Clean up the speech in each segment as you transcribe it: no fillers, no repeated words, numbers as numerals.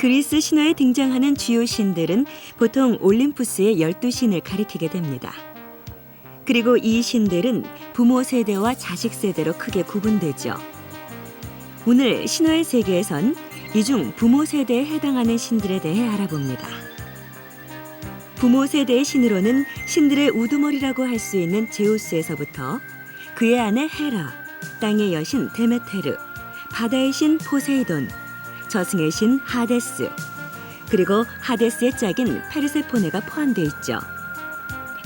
그리스 신화에 등장하는 주요 신들은 보통 올림푸스의 12신을 가리키게 됩니다. 그리고 이 신들은 부모 세대와 자식 세대로 크게 구분되죠. 오늘 신화의 세계에선 이 중 부모 세대에 해당하는 신들에 대해 알아봅니다. 부모 세대의 신으로는 신들의 우두머리라고 할 수 있는 제우스에서부터 그의 아내 헤라, 땅의 여신 데메테르, 바다의 신 포세이돈, 저승의 신 하데스, 그리고 하데스의 짝인 페르세포네가 포함되어 있죠.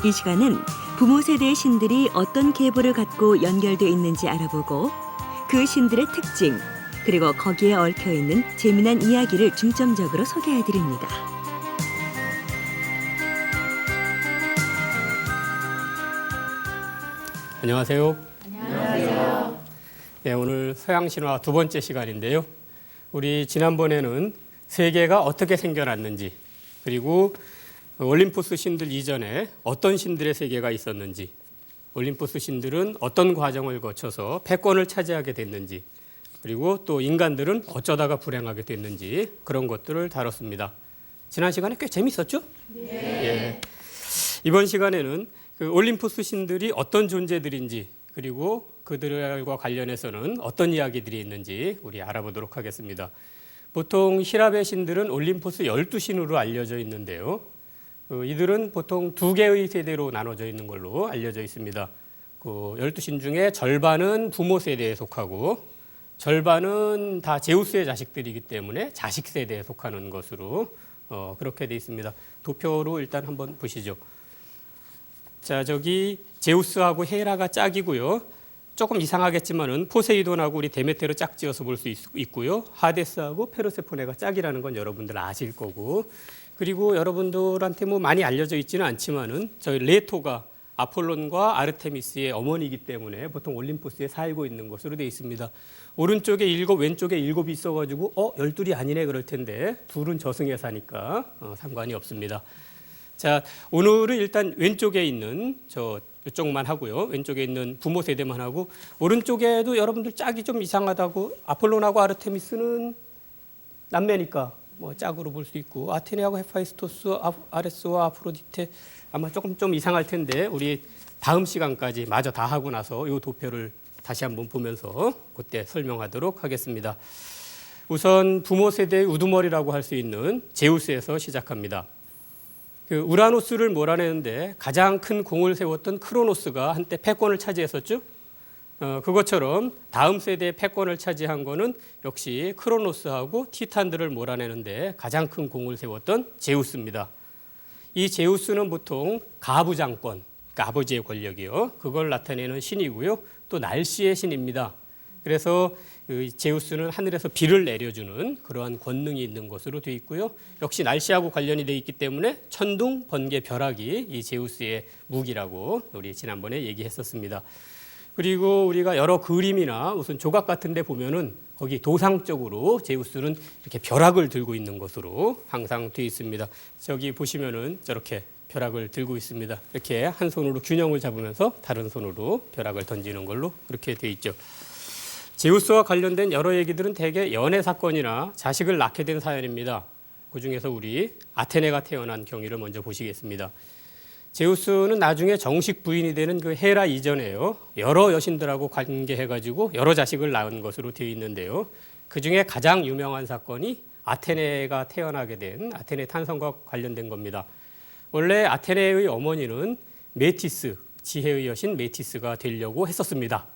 이 시간은 부모 세대의 신들이 어떤 계보를 갖고 연결되어 있는지 알아보고 그 신들의 특징, 그리고 거기에 얽혀 있는 재미난 이야기를 중점적으로 소개해 드립니다. 안녕하세요. 안녕하세요. 네, 오늘 서양 신화 두 번째 시간인데요. 우리 지난번에는 세계가 어떻게 생겨났는지, 그리고 올림푸스 신들 이전에 어떤 신들의 세계가 있었는지, 올림푸스 신들은 어떤 과정을 거쳐서 패권을 차지하게 됐는지, 그리고 또 인간들은 어쩌다가 불행하게 됐는지 그런 것들을 다뤘습니다. 지난 시간에 꽤 재밌었죠? 네. 예. 이번 시간에는 그 올림푸스 신들이 어떤 존재들인지, 그리고 그들과 관련해서는 어떤 이야기들이 있는지 우리 알아보도록 하겠습니다. 보통 힐랍의 신들은 올림푸스 12신으로 알려져 있는데요. 이들은 보통 두 개의 세대로 나눠져 있는 걸로 알려져 있습니다. 그 12신 중에 절반은 부모 세대에 속하고 절반은 다 제우스의 자식들이기 때문에 자식 세대에 속하는 것으로 그렇게 되어 있습니다. 도표로 일단 한번 보시죠. 자, 저기 제우스하고 헤라가 짝이고요. 조금 이상하겠지만은 포세이돈하고 우리 데메테르 짝지어서 볼 수 있고요. 하데스하고 페르세포네가 짝이라는 건 여러분들 아실 거고, 그리고 여러분들한테 뭐 많이 알려져 있지는 않지만은 저희 레토가 아폴론과 아르테미스의 어머니이기 때문에 보통 올림푸스에 살고 있는 것으로 되어 있습니다. 오른쪽에 7, 왼쪽에 7이 있어가지고 12이 아니네 그럴 텐데 둘은 저승에 사니까 상관이 없습니다. 자, 오늘은 일단 왼쪽에 있는 이쪽만 하고요. 왼쪽에 있는 부모 세대만 하고, 오른쪽에도 여러분들 짝이 좀 이상하다고, 아폴론하고 아르테미스는 남매니까 뭐 짝으로 볼 수 있고, 아테네하고 헤파이스토스, 아레스와 아프로디테 아마 조금 좀 이상할 텐데 우리 다음 시간까지 마저 다 하고 나서 이 도표를 다시 한번 보면서 그때 설명하도록 하겠습니다. 우선 부모 세대의 우두머리라고 할 수 있는 제우스에서 시작합니다. 그 우라노스를 몰아내는데 가장 큰 공을 세웠던 크로노스가 한때 패권을 차지했었죠. 그것처럼 다음 세대의 패권을 차지한 거는 역시 크로노스하고 티탄들을 몰아내는데 가장 큰 공을 세웠던 제우스입니다. 이 제우스는 보통 가부장권, 그러니까 아버지의 권력이요. 그걸 나타내는 신이고요. 또 날씨의 신입니다. 그래서 제우스는 하늘에서 비를 내려주는 그러한 권능이 있는 것으로 되어 있고요. 역시 날씨하고 관련이 되어 있기 때문에 천둥, 번개, 벼락이 이 제우스의 무기라고 우리 지난번에 얘기했었습니다. 그리고 우리가 여러 그림이나 무슨 조각 같은 데 보면은 거기 도상적으로 제우스는 이렇게 벼락을 들고 있는 것으로 항상 되어 있습니다. 저기 보시면은 저렇게 벼락을 들고 있습니다. 이렇게 한 손으로 균형을 잡으면서 다른 손으로 벼락을 던지는 걸로 그렇게 되어 있죠. 제우스와 관련된 여러 얘기들은 대개 연애 사건이나 자식을 낳게 된 사연입니다. 그중에서 우리 아테네가 태어난 경위를 먼저 보시겠습니다. 제우스는 나중에 정식 부인이 되는 그 헤라 이전에요. 여러 여신들하고 관계해가지고 여러 자식을 낳은 것으로 되어 있는데요. 그중에 가장 유명한 사건이 아테네가 태어나게 된 아테네 탄생과 관련된 겁니다. 원래 아테네의 어머니는 메티스, 지혜의 여신 메티스가 되려고 했었습니다.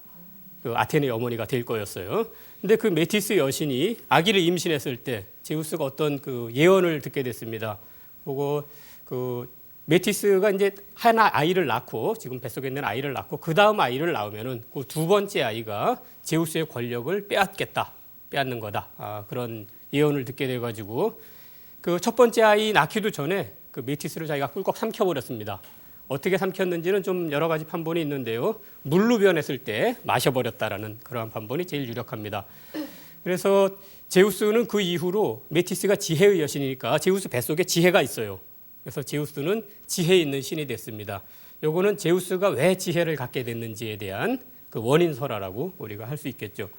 그 아테네의 어머니가 될 거였어요. 근데 그 메티스 여신이 아기를 임신했을 때 제우스가 어떤 그 예언을 듣게 됐습니다. 보고 그 메티스가 이제 하나 아이를 낳고 지금 뱃속에 있는 아이를 낳고 그 다음 아이를 낳으면은 그 두 번째 아이가 제우스의 권력을 빼앗는 거다. 그런 예언을 듣게 돼가지고 그 첫 번째 아이 낳기도 전에 그 메티스를 자기가 꿀꺽 삼켜버렸습니다. 어떻게 삼켰는지는 좀 여러 가지 판본이 있는데요. 물로 변했을 때 마셔버렸다라는 그러한 판본이 제일 유력합니다. 그래서 제우스는 그 이후로 메티스가 지혜의 여신이니까 제우스 뱃속에 지혜가 있어요. 그래서 제우스는 지혜 있는 신이 됐습니다. 요거는 제우스가 왜 지혜를 갖게 됐는지에 대한 그 원인 설화라고 우리가 할 수 있겠죠.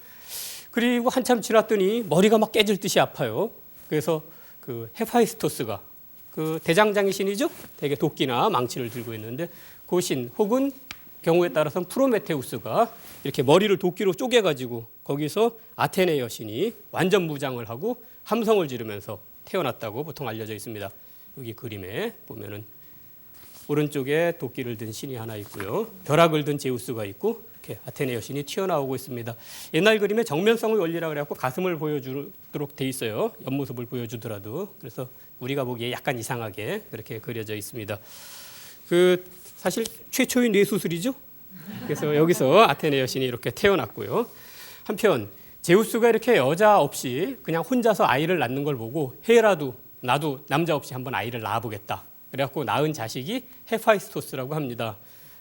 그리고 한참 지났더니 머리가 막 깨질 듯이 아파요. 그래서 그 헤파이스토스가 그 대장장이 신이죠. 되게 도끼나 망치를 들고 있는데 그 신 혹은 경우에 따라서는 프로메테우스가 이렇게 머리를 도끼로 쪼개가지고 거기서 아테네 여신이 완전 무장을 하고 함성을 지르면서 태어났다고 보통 알려져 있습니다. 여기 그림에 보면은 오른쪽에 도끼를 든 신이 하나 있고요. 벼락을 든 제우스가 있고 이렇게 아테네 여신이 튀어나오고 있습니다. 옛날 그림에 정면성의 원리라 그래갖고 가슴을 보여주도록 돼 있어요. 옆모습을 보여주더라도. 그래서 우리가 보기에 약간 이상하게 그렇게 그려져 있습니다. 그 사실 최초의 뇌수술이죠. 그래서 여기서 아테네 여신이 이렇게 태어났고요. 한편 제우스가 이렇게 여자 없이 그냥 혼자서 아이를 낳는 걸 보고 헤라도 나도 남자 없이 한번 아이를 낳아보겠다. 그래갖고 낳은 자식이 헤파이스토스라고 합니다.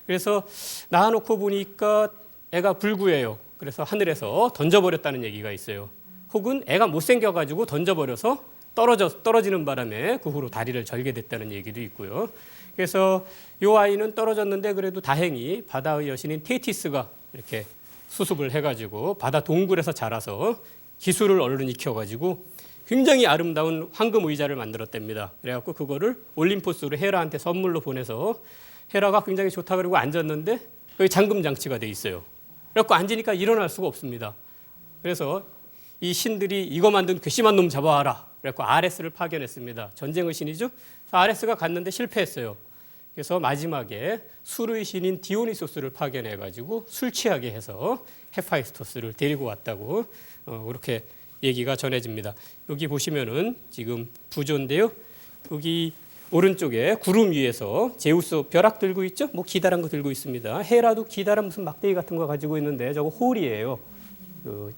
그래서 낳아놓고 보니까 애가 불구해요. 그래서 하늘에서 던져버렸다는 얘기가 있어요. 혹은 애가 못생겨가지고 던져버려서 떨어지는 바람에 그 후로 다리를 절게 됐다는 얘기도 있고요. 그래서 이 아이는 떨어졌는데 그래도 다행히 바다의 여신인 테티스가 이렇게 수습을 해가지고 바다 동굴에서 자라서 기술을 얼른 익혀가지고 굉장히 아름다운 황금 의자를 만들었답니다. 그래갖고 그거를 올림포스로 헤라한테 선물로 보내서 헤라가 굉장히 좋다 그러고 앉았는데 거기 잠금 장치가 돼 있어요. 그래갖고 앉으니까 일어날 수가 없습니다. 그래서 이 신들이 이거 만든 괘씸한 놈 잡아와라. 그래갖고 아레스를 파견했습니다. 전쟁의 신이죠. 아레스가 갔는데 실패했어요. 그래서 마지막에 술의 신인 디오니소스를 파견해가지고 술 취하게 해서 헤파이스토스를 데리고 왔다고 그렇게 얘기가 전해집니다. 여기 보시면은 지금 부조인데요. 여기 오른쪽에 구름 위에서 제우스 벼락 들고 있죠? 뭐 기다란 거 들고 있습니다. 헤라도 기다란 무슨 막대기 같은 거 가지고 있는데 저거 홀이에요. 그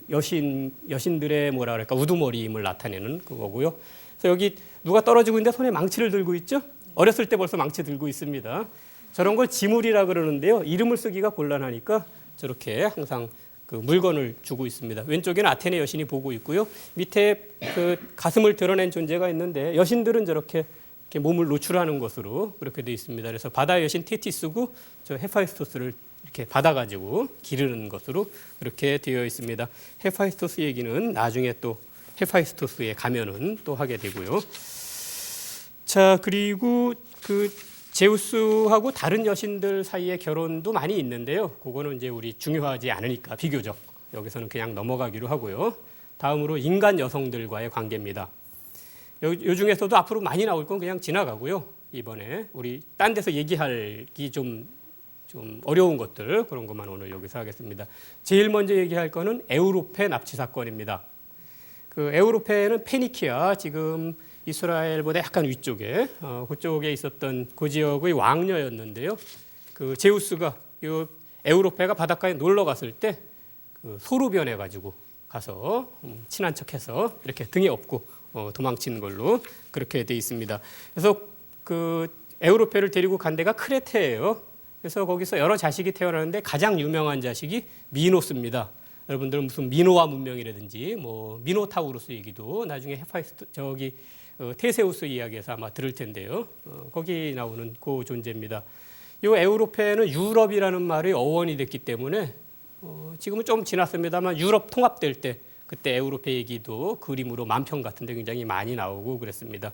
여신들의 뭐라 그럴까 우두머리임을 나타내는 그거고요. 그래서 여기 누가 떨어지고 있는데 손에 망치를 들고 있죠? 어렸을 때 벌써 망치 들고 있습니다. 저런 걸 지물이라 그러는데요. 이름을 쓰기가 곤란하니까 저렇게 항상 그 물건을 주고 있습니다. 왼쪽에는 아테네 여신이 보고 있고요. 밑에 그 가슴을 드러낸 존재가 있는데 여신들은 저렇게 이렇게 몸을 노출하는 것으로 그렇게 되어 있습니다. 그래서 바다의 여신 테티스고 저 헤파이스토스를 이렇게 받아가지고 기르는 것으로 그렇게 되어 있습니다. 헤파이스토스 얘기는 나중에 또 헤파이스토스에 가면은 또 하게 되고요. 자, 그리고 그 제우스하고 다른 여신들 사이의 결혼도 많이 있는데요. 그거는 이제 우리 중요하지 않으니까 비교적 여기서는 그냥 넘어가기로 하고요. 다음으로 인간 여성들과의 관계입니다. 요 중에서도 앞으로 많이 나올 건 그냥 지나가고요. 이번에 우리 딴 데서 얘기하기 좀 어려운 것들 그런 것만 오늘 여기서 하겠습니다. 제일 먼저 얘기할 거는 에우로페 납치 사건입니다. 그 에우로페는 페니키아 지금 이스라엘보다 약간 위쪽에 그쪽에 있었던 그 지역의 왕녀였는데요. 그 제우스가 이 에우로페가 바닷가에 놀러 갔을 때 그 소로 변해가지고 가서 친한 척해서 이렇게 등에 업고 도망친 걸로 그렇게 돼 있습니다. 그래서 그 에우로페를 데리고 간 데가 크레테예요. 그래서 거기서 여러 자식이 태어나는데 가장 유명한 자식이 미노스입니다. 여러분들은 무슨 미노아 문명이라든지 뭐 미노타우루스 얘기도 나중에 테세우스 이야기에서 아마 들을 텐데요. 거기 나오는 그 존재입니다. 이 에우로페는 유럽이라는 말이 어원이 됐기 때문에 지금은 좀 지났습니다만 유럽 통합될 때 그때 에우로페 얘기도 그림으로 만평 같은데 굉장히 많이 나오고 그랬습니다.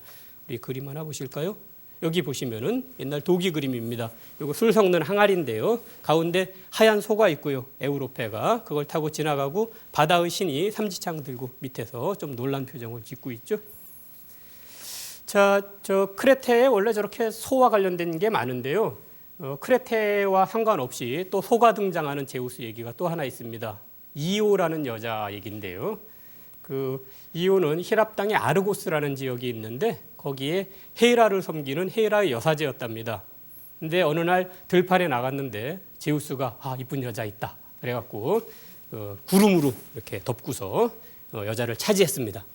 우리 그림 하나 보실까요? 여기 보시면은 옛날 도기 그림입니다. 이거 술 섞는 항아리인데요. 가운데 하얀 소가 있고요. 에우로페가 그걸 타고 지나가고 바다의 신이 삼지창 들고 밑에서 좀 놀란 표정을 짓고 있죠. 자, 저 크레테에 원래 저렇게 소와 관련된 게 많은데요. 크레테와 상관없이 또 소가 등장하는 제우스 얘기가 또 하나 있습니다. 이오라는 여자 얘기인데요. 그 이오는 히랍 땅에 아르고스라는 지역이 있는데 거기에 헤라를 섬기는 헤라의 여사제였답니다. 근데 어느 날 들판에 나갔는데 제우스가 이쁜 여자 있다. 그래갖고 구름으로 이렇게 덮고서 여자를 차지했습니다.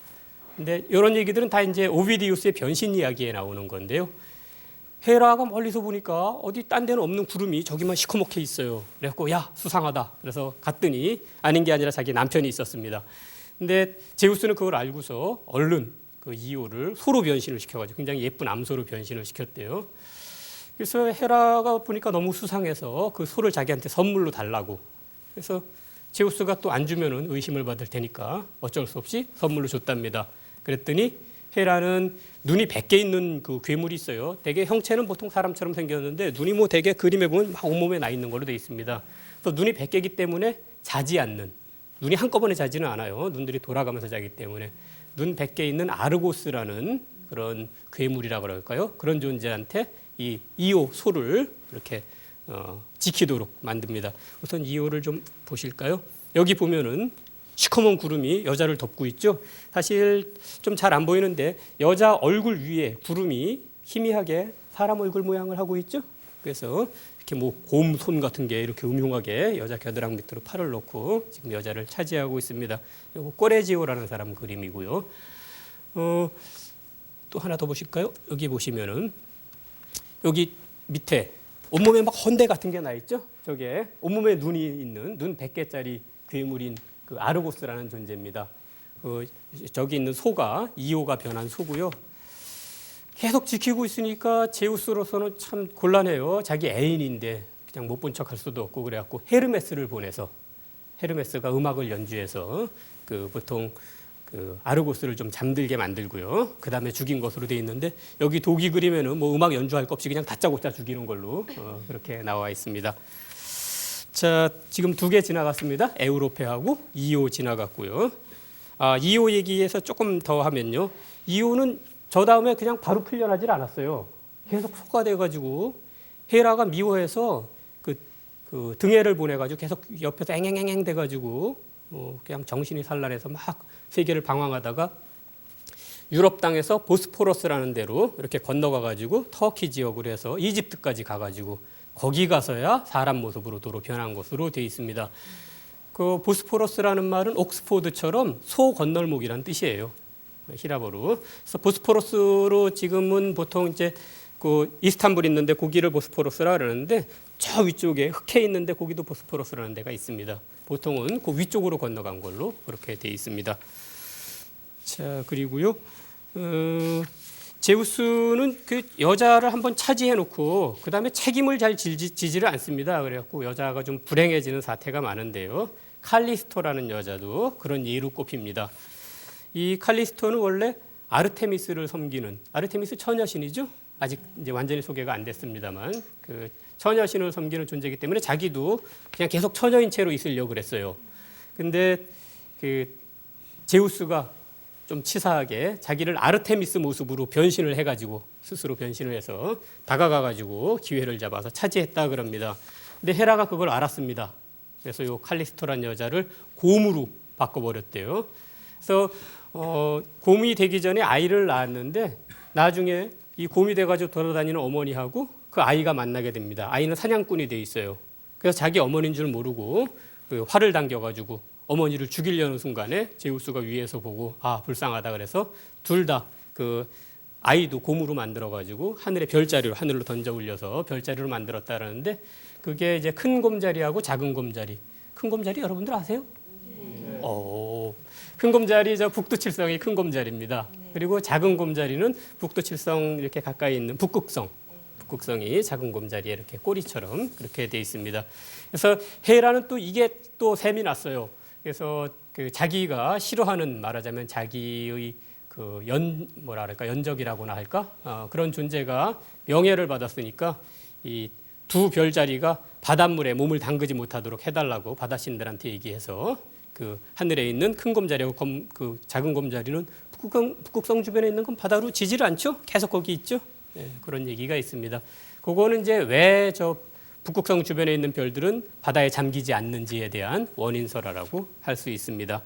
근데 이런 얘기들은 다 이제 오비디우스의 변신 이야기에 나오는 건데요. 헤라가 멀리서 보니까 어디 딴 데는 없는 구름이 저기만 시커멓게 있어요. 그래갖고 야 수상하다. 그래서 갔더니 아닌 게 아니라 자기 남편이 있었습니다. 근데 제우스는 그걸 알고서 얼른 그 이오를 소로 변신을 시켜가지고 굉장히 예쁜 암소로 변신을 시켰대요. 그래서 헤라가 보니까 너무 수상해서 그 소를 자기한테 선물로 달라고. 그래서 제우스가 또 안 주면은 의심을 받을 테니까 어쩔 수 없이 선물로 줬답니다. 그랬더니 헤라는 눈이 100개 있는 그 괴물이 있어요. 대개 형체는 보통 사람처럼 생겼는데 눈이 뭐 대개 그림에 보면 막 온몸에 나 있는 걸로 돼 있습니다. 그래서 눈이 100개이기 때문에 자지 않는, 눈이 한꺼번에 자지는 않아요. 눈들이 돌아가면서 자기 때문에 눈 100개 있는 아르고스라는 그런 괴물이라고 그럴까요? 그런 존재한테 이 이오 소를 이렇게 지키도록 만듭니다. 우선 이오를 좀 보실까요? 여기 보면은 시커먼 구름이 여자를 덮고 있죠. 사실 좀 잘 안 보이는데 여자 얼굴 위에 구름이 희미하게 사람 얼굴 모양을 하고 있죠. 그래서 이렇게 뭐 곰 손 같은 게 이렇게 음흉하게 여자 겨드랑 밑으로 팔을 놓고 지금 여자를 차지하고 있습니다. 이거 꼬레지오라는 사람 그림이고요. 또 하나 더 보실까요? 여기 보시면은 여기 밑에 온몸에 막 헌데 같은 게 나 있죠. 저게 온몸에 눈이 있는 눈 100개짜리 괴물인 그 아르고스라는 존재입니다. 저기 있는 소가 이오가 변한 소고요. 계속 지키고 있으니까 제우스로서는 참 곤란해요. 자기 애인인데 그냥 못 본 척할 수도 없고 그래갖고 헤르메스를 보내서 헤르메스가 음악을 연주해서 그 보통 그 아르고스를 좀 잠들게 만들고요. 그 다음에 죽인 것으로 돼 있는데 여기 독이 그림에는 뭐 음악 연주할 것 없이 그냥 다짜고짜 죽이는 걸로 그렇게 나와 있습니다. 자, 지금 2개 지나갔습니다. 에우로페하고 이오 지나갔고요. 이오 얘기에서 조금 더 하면요. 이오는 저 다음에 그냥 바로 풀려나질 않았어요. 계속 소가 돼가지고 헤라가 미워해서 그 등해를 보내가지고 계속 옆에서 앵앵앵앵 돼가지고 그냥 정신이 산란해서 막 세계를 방황하다가 유럽 땅에서 보스포러스라는 데로 이렇게 건너가가지고 터키 지역으로 해서 이집트까지 가가지고 거기 가서야 사람 모습으로 도로 변한 것으로 되어 있습니다. 그 보스포러스라는 말은 옥스포드처럼 소 건널목이라는 뜻이에요. 히라버로. 그래서 보스포러스로 지금은 보통 이제 그 이스탄불 있는데 거기를 보스포러스라 그러는데 저 위쪽에 흑해 있는데 거기도 보스포러스라는 데가 있습니다. 보통은 그 위쪽으로 건너간 걸로 그렇게 되어 있습니다. 자, 그리고요. 제우스는 그 여자를 한번 차지해 놓고 그 다음에 책임을 잘 지지를 않습니다. 그래갖고 여자가 좀 불행해지는 사태가 많은데요. 칼리스토라는 여자도 그런 예로 꼽힙니다. 이 칼리스토는 원래 아르테미스를 섬기는 아르테미스 처녀신이죠. 아직 이제 완전히 소개가 안 됐습니다만 그 처녀신을 섬기는 존재이기 때문에 자기도 그냥 계속 처녀인 채로 있으려고 그랬어요. 근데 그 제우스가 좀 치사하게 자기를 아르테미스 모습으로 변신을 해가지고 스스로 변신을 해서 다가가가지고 기회를 잡아서 차지했다 그럽니다. 근데 헤라가 그걸 알았습니다. 그래서 이 칼리스토란 여자를 곰으로 바꿔버렸대요. 그래서 곰이 되기 전에 아이를 낳았는데 나중에 이 곰이 돼가지고 돌아다니는 어머니하고 그 아이가 만나게 됩니다. 아이는 사냥꾼이 돼 있어요. 그래서 자기 어머니인 줄 모르고 그 활을 당겨가지고 어머니를 죽이려는 순간에 제우스가 위에서 보고 불쌍하다 그래서 둘 다 그 아이도 곰으로 만들어가지고 하늘에 별자리로 하늘로 던져 올려서 별자리로 만들었다 그러는데 그게 이제 큰 곰자리하고 작은 곰자리. 큰 곰자리 여러분들 아세요? 큰 곰자리 저 북두칠성이 큰 곰자리입니다. 그리고 작은 곰자리는 북두칠성 이렇게 가까이 있는 북극성이 작은 곰자리에 이렇게 꼬리처럼 그렇게 돼 있습니다. 그래서 헤라는 또 이게 또 셈이 났어요. 그래서 그 자기가 싫어하는 말하자면 자기의 그 연적이라고나 할까 그런 존재가 명예를 받았으니까 이 두 별자리가 바닷물에 몸을 담그지 못하도록 해달라고 바다신들한테 얘기해서 그 하늘에 있는 큰 곰자리하고 그 작은 곰자리는 북극성 주변에 있는 건 바다로 지지를 않죠. 계속 거기 있죠. 그런 얘기가 있습니다. 그거는 이제 왜 저 북극성 주변에 있는 별들은 바다에 잠기지 않는지에 대한 원인설화라고 할 수 있습니다.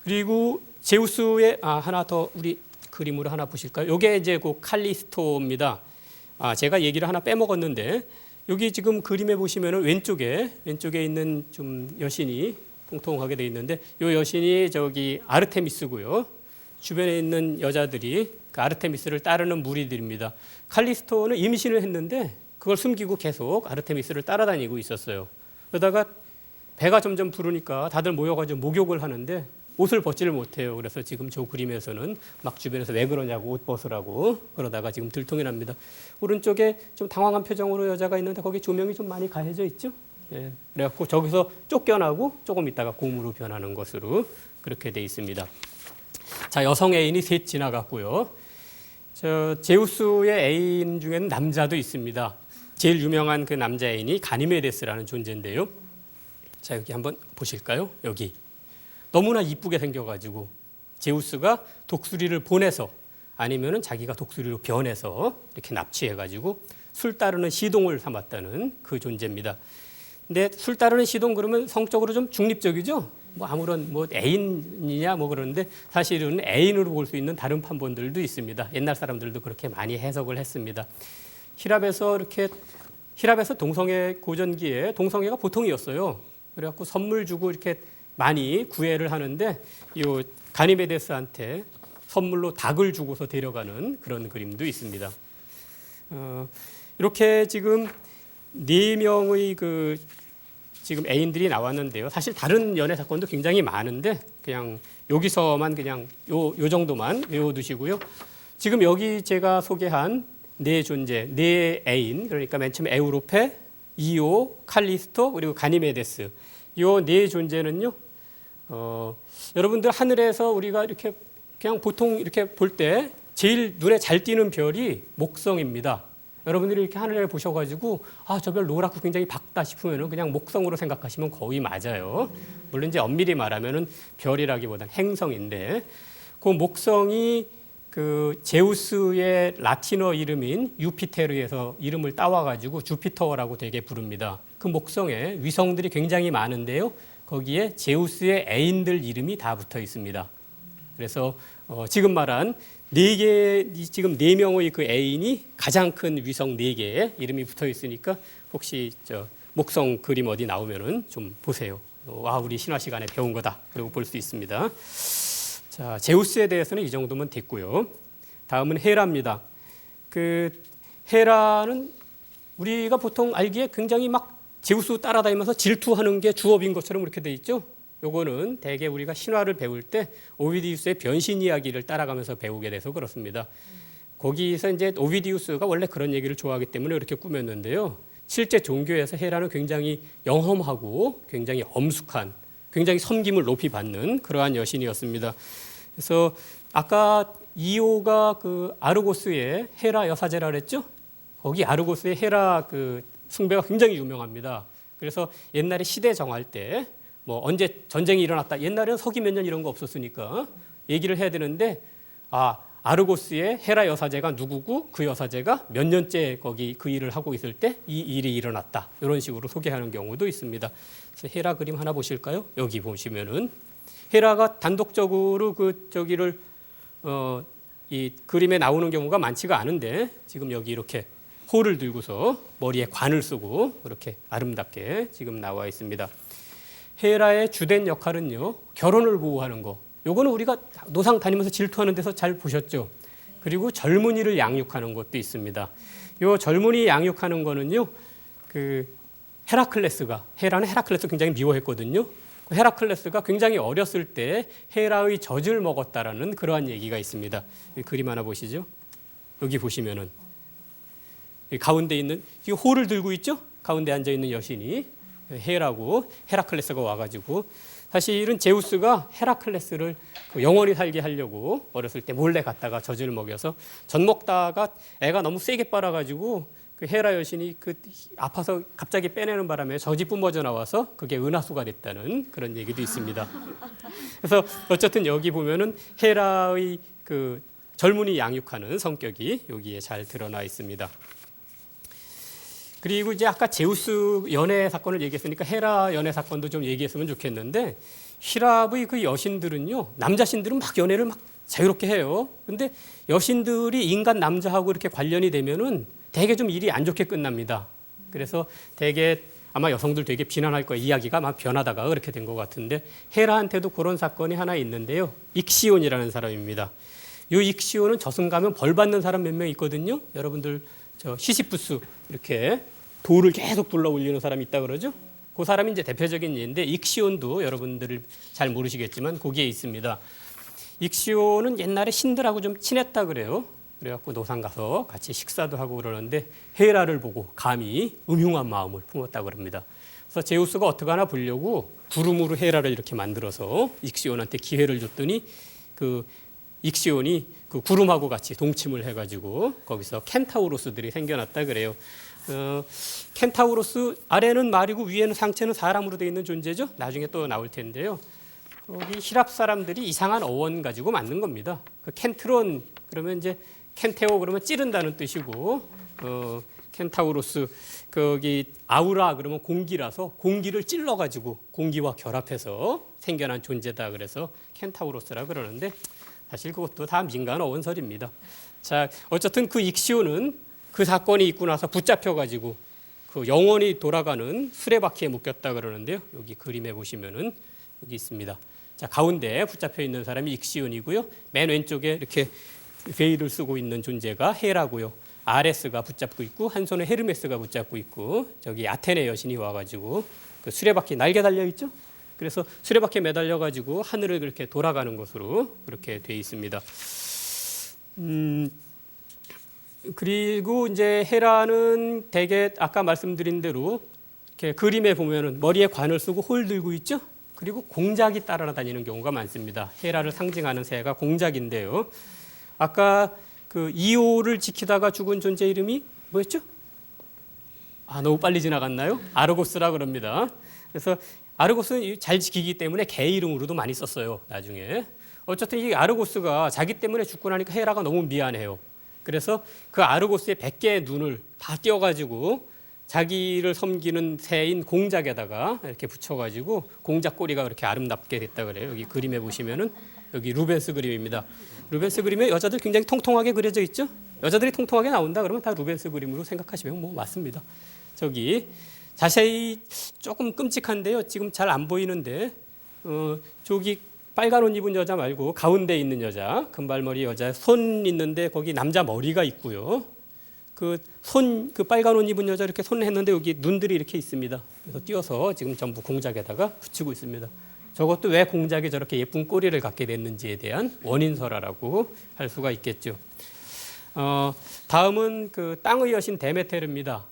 그리고 제우스의 하나 더 우리 그림으로 하나 보실까요? 이게 이제 그 칼리스토입니다. 제가 얘기를 하나 빼먹었는데 여기 지금 그림에 보시면은 왼쪽에 있는 좀 여신이 통통하게 돼 있는데 이 여신이 저기 아르테미스고요. 주변에 있는 여자들이 그 아르테미스를 따르는 무리들입니다. 칼리스토는 임신을 했는데 그걸 숨기고 계속 아르테미스를 따라다니고 있었어요. 그러다가 배가 점점 부르니까 다들 모여가지고 목욕을 하는데 옷을 벗지를 못해요. 그래서 지금 저 그림에서는 막 주변에서 왜 그러냐고 옷 벗으라고 그러다가 지금 들통이 납니다. 오른쪽에 좀 당황한 표정으로 여자가 있는데 거기 조명이 좀 많이 가해져 있죠. 그래갖고 저기서 쫓겨나고 조금 있다가 곰으로 변하는 것으로 그렇게 돼 있습니다. 자, 여성 애인이 셋 지나갔고요. 제우스의 애인 중에는 남자도 있습니다. 제일 유명한 그 남자 애인이 가니메데스라는 존재인데요. 자, 여기 한번 보실까요? 여기 너무나 이쁘게 생겨가지고 제우스가 독수리를 보내서 아니면은 자기가 독수리로 변해서 이렇게 납치해가지고 술 따르는 시동을 삼았다는 그 존재입니다. 근데 술 따르는 시동 그러면 성적으로 좀 중립적이죠? 뭐 아무런 뭐 애인이냐 뭐 그러는데 사실은 애인으로 볼 수 있는 다른 판본들도 있습니다. 옛날 사람들도 그렇게 많이 해석을 했습니다. 히랍에서 동성애 고전기에 동성애가 보통이었어요. 그래갖고 선물 주고 이렇게 많이 구애를 하는데 이 가니메데스한테 선물로 닭을 주고서 데려가는 그런 그림도 있습니다. 이렇게 지금 4명의 그 지금 애인들이 나왔는데요. 사실 다른 연애 사건도 굉장히 많은데 그냥 여기서만 그냥 요 정도만 외워두시고요. 지금 여기 제가 소개한 4존재, 4애인, 그러니까 맨 처음 에우로페, 이오, 칼리스토 그리고 가니메데스. 요 4존재는요. 여러분들 하늘에서 우리가 이렇게 그냥 보통 이렇게 볼 때 제일 눈에 잘 띄는 별이 목성입니다. 여러분들이 이렇게 하늘을 보셔가지고 저 별 노랗고 굉장히 밝다 싶으면은 그냥 목성으로 생각하시면 거의 맞아요. 물론 이제 엄밀히 말하면은 별이라기보다는 행성인데 그 목성이 그 제우스의 라틴어 이름인 유피테르에서 이름을 따와가지고 주피터라고 되게 부릅니다. 그 목성에 위성들이 굉장히 많은데요. 거기에 제우스의 애인들 이름이 다 붙어 있습니다. 그래서 지금 말한 4명의 그 애인이 가장 큰 위성 4개의 이름이 붙어 있으니까 혹시 목성 그림 어디 나오면은 좀 보세요. 우리 신화 시간에 배운 거다. 그리고 볼 수 있습니다. 자, 제우스에 대해서는 이 정도면 됐고요. 다음은 헤라입니다. 그 헤라는 우리가 보통 알기에 굉장히 막 제우스 따라다니면서 질투하는 게 주업인 것처럼 그렇게 돼 있죠. 요거는 대개 우리가 신화를 배울 때 오비디우스의 변신 이야기를 따라가면서 배우게 돼서 그렇습니다. 거기서 이제 오비디우스가 원래 그런 얘기를 좋아하기 때문에 이렇게 꾸몄는데요. 실제 종교에서 헤라는 굉장히 영험하고 굉장히 엄숙한, 굉장히 섬김을 높이 받는 그러한 여신이었습니다. 그래서 아까 이오가 그 아르고스의 헤라 여사제라 그랬죠? 거기 아르고스의 헤라 그 숭배가 굉장히 유명합니다. 그래서 옛날에 시대 정할 때 뭐 언제 전쟁이 일어났다. 옛날에는 서기 몇 년 이런 거 없었으니까 얘기를 해야 되는데 아르고스의 헤라 여사제가 누구고 그 여사제가 몇 년째 거기 그 일을 하고 있을 때 이 일이 일어났다. 이런 식으로 소개하는 경우도 있습니다. 그래서 헤라 그림 하나 보실까요? 여기 보시면은 헤라가 단독적으로 이 그림에 나오는 경우가 많지가 않은데 지금 여기 이렇게 호를 들고서 머리에 관을 쓰고 이렇게 아름답게 지금 나와 있습니다. 헤라의 주된 역할은요, 결혼을 보호하는 거. 요거는 우리가 노상 다니면서 질투하는 데서 잘 보셨죠. 그리고 젊은이를 양육하는 것도 있습니다. 요 젊은이 양육하는 거는요, 그 헤라는 헤라클레스 굉장히 미워했거든요. 그 헤라클레스가 굉장히 어렸을 때 헤라의 젖을 먹었다라는 그러한 얘기가 있습니다. 이 그림 하나 보시죠. 여기 보시면은 가운데 있는 이 호를 들고 있죠. 가운데 앉아 있는 여신이 헤라고 헤라클레스가 와가지고 사실은 제우스가 헤라클레스를 영원히 살게 하려고 어렸을 때 몰래 갔다가 젖을 먹여서 젖 먹다가 애가 너무 세게 빨아가지고 그 헤라 여신이 그 아파서 갑자기 빼내는 바람에 젖이 뿜어져 나와서 그게 은하수가 됐다는 그런 얘기도 있습니다. 그래서 어쨌든 여기 보면은 헤라의 그 젊은이 양육하는 성격이 여기에 잘 드러나 있습니다. 그리고 이제 아까 제우스 연애 사건을 얘기했으니까 헤라 연애 사건도 좀 얘기했으면 좋겠는데 히랍의 그 여신들은요, 남자 신들은 막 연애를 막 자유롭게 해요. 근데 여신들이 인간 남자하고 이렇게 관련이 되면은 되게 좀 일이 안 좋게 끝납니다. 그래서 되게 아마 여성들 되게 비난할 거예요. 이야기가 막 변하다가 그렇게 된 것 같은데 헤라한테도 그런 사건이 하나 있는데요. 익시온이라는 사람입니다. 이 익시온은 저승 가면 벌 받는 사람 몇 명 있거든요. 여러분들 시시푸스 이렇게 돌을 계속 둘러 올리는 사람이 있다 그러죠. 그 사람이 이제 대표적인 예인데 익시온도 여러분들 잘 모르시겠지만 거기에 있습니다. 익시온은 옛날에 신들하고 좀 친했다 그래요. 그래갖고 노상 가서 같이 식사도 하고 그러는데 헤라를 보고 감히 음흉한 마음을 품었다 그럽니다. 그래서 제우스가 어떻게 하나 보려고 구름으로 헤라를 이렇게 만들어서 익시온한테 기회를 줬더니 그 익시온이 그 구름하고 같이 동침을 해가지고 거기서 켄타우로스들이 생겨났다 그래요. 켄타우로스 아래는 말이고 위에는 상체는 사람으로 되어 있는 존재죠. 나중에 또 나올 텐데요. 거기 히랍 사람들이 이상한 어원 가지고 만든 겁니다. 그 켄트론 그러면 이제 켄테오 그러면 찌른다는 뜻이고 켄타우로스 거기 아우라 그러면 공기라서 공기를 찔러 가지고 공기와 결합해서 생겨난 존재다 그래서 켄타우로스라 그러는데 사실 그것도 다 민간 어원설입니다. 자, 어쨌든 그 익시오는 그 사건이 있고 나서 붙잡혀 가지고 그 영원히 돌아가는 수레바퀴에 묶였다 그러는데요. 여기 그림에 보시면은 여기 있습니다. 자, 가운데 붙잡혀 있는 사람이 익시온이고요. 맨 왼쪽에 이렇게 베일을 쓰고 있는 존재가 헤라고요. 아레스가 붙잡고 있고 한 손에 헤르메스가 붙잡고 있고 저기 아테네 여신이 와가지고 그 수레바퀴 날개 달려 있죠. 그래서 수레바퀴에 매달려 가지고 하늘을 그렇게 돌아가는 것으로 그렇게 돼 있습니다. 그리고 이제 헤라는 대개 아까 말씀드린 대로 이렇게 그림에 보면은 머리에 관을 쓰고 홀 들고 있죠. 그리고 공작이 따라다니는 경우가 많습니다. 헤라를 상징하는 새가 공작인데요. 아까 그 이오를 지키다가 죽은 존재 이름이 뭐였죠? 아, 너무 빨리 지나갔나요? 아르고스라 그럽니다. 그래서 아르고스는 잘 지키기 때문에 개 이름으로도 많이 썼어요. 나중에. 어쨌든 이 아르고스가 자기 때문에 죽고 나니까 헤라가 너무 미안해요. 그래서 그 아르고스의 100개의 눈을 다 띄어가지고 자기를 섬기는 새인 공작에다가 이렇게 붙여가지고 공작 꼬리가 그렇게 아름답게 됐다 그래요. 여기 그림에 보시면은 여기 루벤스 그림입니다. 루벤스 그림에 여자들 굉장히 통통하게 그려져 있죠. 여자들이 통통하게 나온다 그러면 다 루벤스 그림으로 생각하시면 뭐 맞습니다. 저기 자세히 조금 끔찍한데요. 지금 잘 안 보이는데 저기 빨간 옷 입은 여자 말고 가운데 있는 여자, 금발머리 여자 손 있는데 거기 남자 머리가 있고요. 그 빨간 옷 입은 여자 이렇게 손 했는데 여기 눈들이 이렇게 있습니다. 그래서 띄어서 지금 전부 공작에다가 붙이고 있습니다. 저것도 왜 공작이 저렇게 예쁜 꼬리를 갖게 됐는지에 대한 원인설화라고 할 수가 있겠죠. 다음은 그 땅의 여신 데메테르입니다.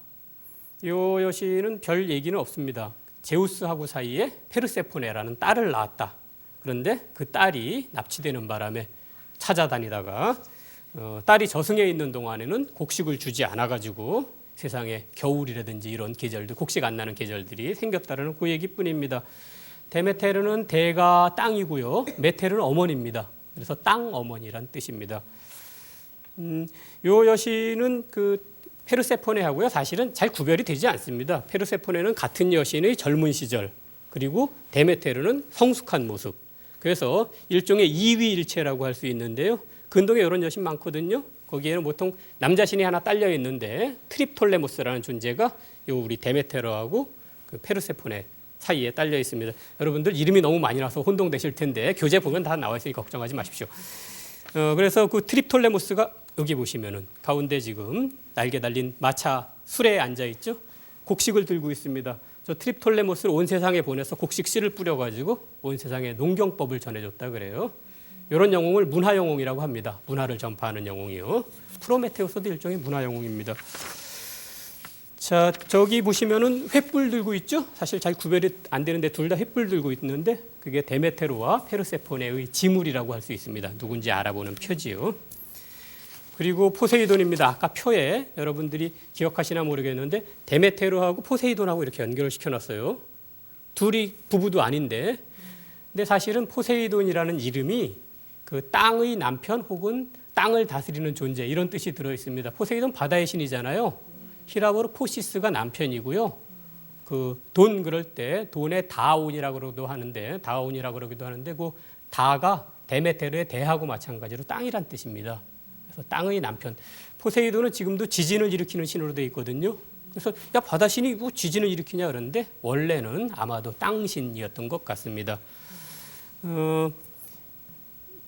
이 여신은 별 얘기는 없습니다. 제우스하고 사이에 페르세포네라는 딸을 낳았다. 그런데 그 딸이 납치되는 바람에 찾아다니다가 딸이 저승에 있는 동안에는 곡식을 주지 않아가지고 세상에 겨울이라든지 이런 계절들, 곡식 안 나는 계절들이 생겼다는 그 얘기뿐입니다. 데메테르는 대가 땅이고요. 메테르는 어머니입니다. 그래서 땅 어머니란 뜻입니다. 요 여신은 그 페르세포네하고요. 사실은 잘 구별이 되지 않습니다. 페르세포네는 같은 여신의 젊은 시절, 그리고 데메테르는 성숙한 모습. 그래서 일종의 이위일체라고 할 수 있는데요. 근동에 이런 여신 많거든요. 거기에는 보통 남자신이 하나 딸려 있는데 트립톨레모스라는 존재가 요 우리 데메테르하고 그 페르세포네 사이에 딸려 있습니다. 여러분들 이름이 너무 많이 나서 혼동되실 텐데 교재 보면 다 나와 있으니 걱정하지 마십시오. 그래서 그 트립톨레모스가 여기 보시면은 가운데 지금 날개 달린 마차 수레에 앉아 있죠. 곡식을 들고 있습니다. 저 트립톨레모스를 온 세상에 보내서 곡식 씨를 뿌려가지고 온 세상에 농경법을 전해줬다 그래요. 이런 영웅을 문화 영웅이라고 합니다. 문화를 전파하는 영웅이요. 프로메테우스도 일종의 문화 영웅입니다. 자, 저기 보시면은 횃불 들고 있죠. 사실 잘 구별이 안 되는데 둘 다 횃불 들고 있는데 그게 데메테르와 페르세포네의 지물이라고 할 수 있습니다. 누군지 알아보는 표지요. 그리고 포세이돈입니다. 아까 표에 여러분들이 기억하시나 모르겠는데 데메테르하고 포세이돈하고 이렇게 연결을 시켜놨어요. 둘이 부부도 아닌데, 근데 사실은 포세이돈이라는 이름이 그 땅의 남편 혹은 땅을 다스리는 존재 이런 뜻이 들어 있습니다. 포세이돈 바다의 신이잖아요. 히라보로 포시스가 남편이고요. 그 돈 그럴 때 돈의 다온이라고도 하는데 다온이라고 그러기도 하는데 그 다가 데메테르의 대하고 마찬가지로 땅이란 뜻입니다. 그래서 땅의 남편. 포세이돈은 지금도 지진을 일으키는 신으로 되어 있거든요. 그래서 야 바다신이 뭐 지진을 일으키냐 그러는데 원래는 아마도 땅신이었던 것 같습니다.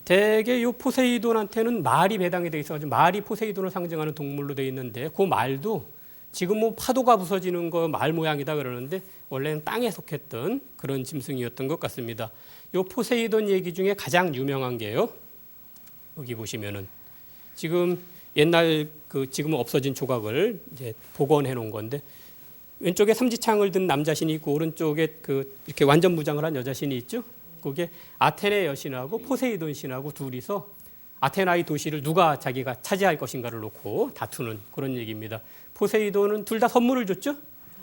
대개 이 포세이돈한테는 말이 배당이 되어 있어가지고 말이 포세이돈을 상징하는 동물로 되어 있는데 그 말도 지금 뭐 파도가 부서지는 거 말 모양이다 그러는데 원래는 땅에 속했던 그런 짐승이었던 것 같습니다. 이 포세이돈 얘기 중에 가장 유명한 게요. 여기 보시면은 지금 옛날 그 지금은 없어진 조각을 이제 복원해 놓은 건데 왼쪽에 삼지창을 든 남자신이 있고 오른쪽에 그 이렇게 완전 무장을 한 여자신이 있죠. 그게 아테네 여신하고 포세이돈 신하고 둘이서 아테나의 도시를 누가 자기가 차지할 것인가를 놓고 다투는 그런 얘기입니다. 포세이돈은 둘 다 선물을 줬죠.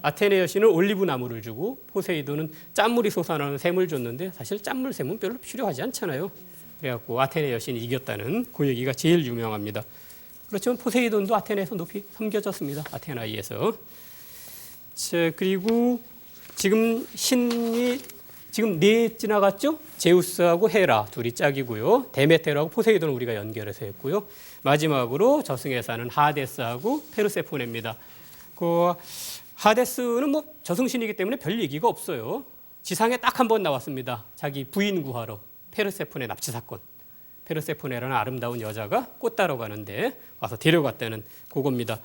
아테네 여신은 올리브 나무를 주고 포세이돈은 짠물이 솟아나는 샘을 줬는데 사실 짠물 샘은 별로 필요하지 않잖아요. 그래갖고 아테네 여신이 이겼다는 그 얘기가 제일 유명합니다. 그렇지만 포세이돈도 아테네에서 높이 섬겨졌습니다. 아테나이에서. 자, 그리고 지금 신이 지금 네 지나갔죠? 제우스하고 헤라 둘이 짝이고요. 데메테르하고 포세이돈을 우리가 연결해서 했고요. 마지막으로 저승에 사는 하데스하고 페르세포네입니다. 그 하데스는 뭐 저승신이기 때문에 별 얘기가 없어요. 지상에 딱 한 번 나왔습니다. 자기 부인 구하러 페르세포네 납치 사건. 페르세포네라는 아름다운 여자가 꽃 따러 가는데 와서 데려갔다는 그겁니다.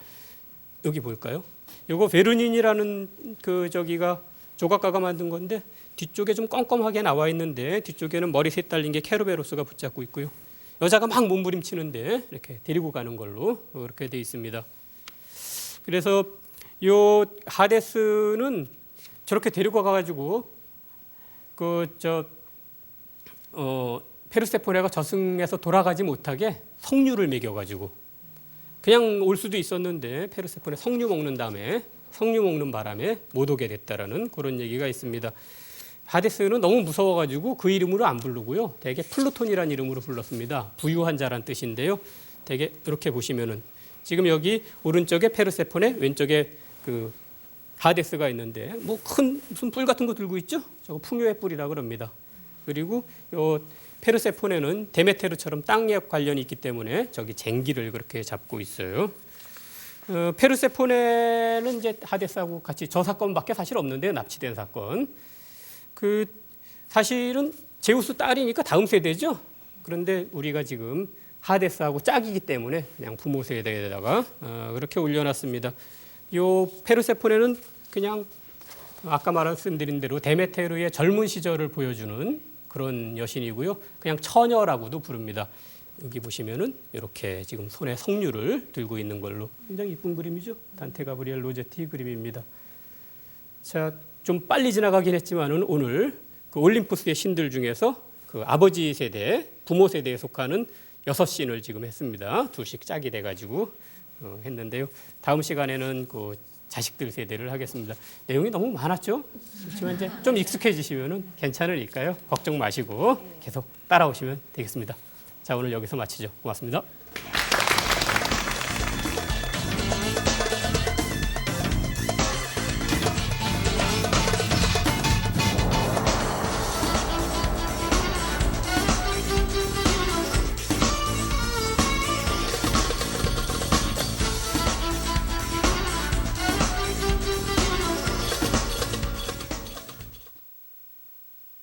여기 볼까요? 요거 베르닌이라는 그 저기가 조각가가 만든 건데 뒤쪽에 좀 껌껌하게 나와 있는데 뒤쪽에는 머리 셋 달린 게 케르베로스가 붙잡고 있고요. 여자가 막 몸부림치는데 이렇게 데리고 가는 걸로 그렇게 돼 있습니다. 그래서 요 하데스는 저렇게 데리고 가가지고 페르세포네가 저승에서 돌아가지 못하게 석류를 먹여가지고 그냥 올 수도 있었는데 페르세포네 석류 먹는 바람에 못 오게 됐다라는 그런 얘기가 있습니다. 하데스는 너무 무서워가지고 그 이름으로 안 부르고요. 대개 플루톤이라는 이름으로 불렀습니다. 부유한 자란 뜻인데요. 대개 이렇게 보시면은 지금 여기 오른쪽에 페르세포네, 왼쪽에 그 하데스가 있는데 뭐 큰 무슨 뿔 같은 거 들고 있죠? 저거 풍요의 뿔이라 그럽니다. 그리고 요 페르세포네는 데메테르처럼 땅에 관련이 있기 때문에 저기 쟁기를 그렇게 잡고 있어요. 페르세포네는 이제 하데스하고 같이 저 사건밖에 사실 없는데 납치된 사건. 그 사실은 제우스 딸이니까 다음 세대죠. 그런데 우리가 지금 하데스하고 짝이기 때문에 그냥 부모 세대에다가 그렇게 올려놨습니다. 요 페르세포네는 그냥 아까 말씀드린 대로 데메테르의 젊은 시절을 보여주는 그런 여신이고요. 그냥 처녀라고도 부릅니다. 여기 보시면은 이렇게 지금 손에 석류를 들고 있는 걸로 굉장히 이쁜 그림이죠. 단테 가브리엘 로제티 그림입니다. 자, 좀 빨리 지나가긴 했지만은 오늘 그 올림푸스의 신들 중에서 그 아버지 세대, 부모 세대에 속하는 6신을 지금 했습니다. 둘씩 짝이 돼가지고 했는데요. 다음 시간에는 그 자식들 세대를 하겠습니다. 내용이 너무 많았죠? 그렇지만 이제 좀 익숙해지시면은 괜찮으니까요. 걱정 마시고 계속 따라오시면 되겠습니다. 자, 오늘 여기서 마치죠. 고맙습니다.